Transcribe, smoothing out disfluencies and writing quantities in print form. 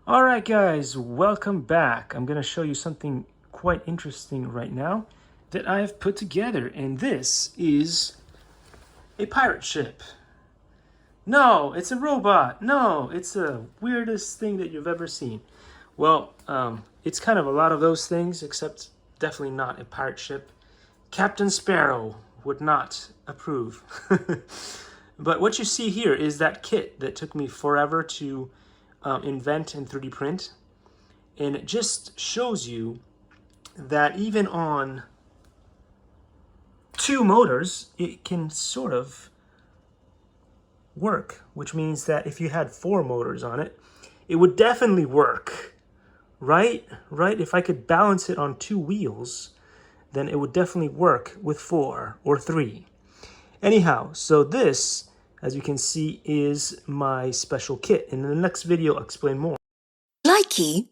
Alright guys, welcome back. I'm going to show you something quite interesting right now that I've put together, and this is a pirate ship. No, it's a robot. No, it's the weirdest thing that you've ever seen. Well, it's kind of a lot of those things, except definitely not a pirate ship. Captain Sparrow would not approve. But what you see here is that kit that took me forever to invent and 3D print, and it just shows you that even on 2 motors it can sort of work, which means that if you had 4 motors on it, it would definitely work, right? If I could balance it on 2 wheels, then it would definitely work with 4 or 3. Anyhow, so this, as you can see, is my special kit. In the next video, I'll explain more. Likey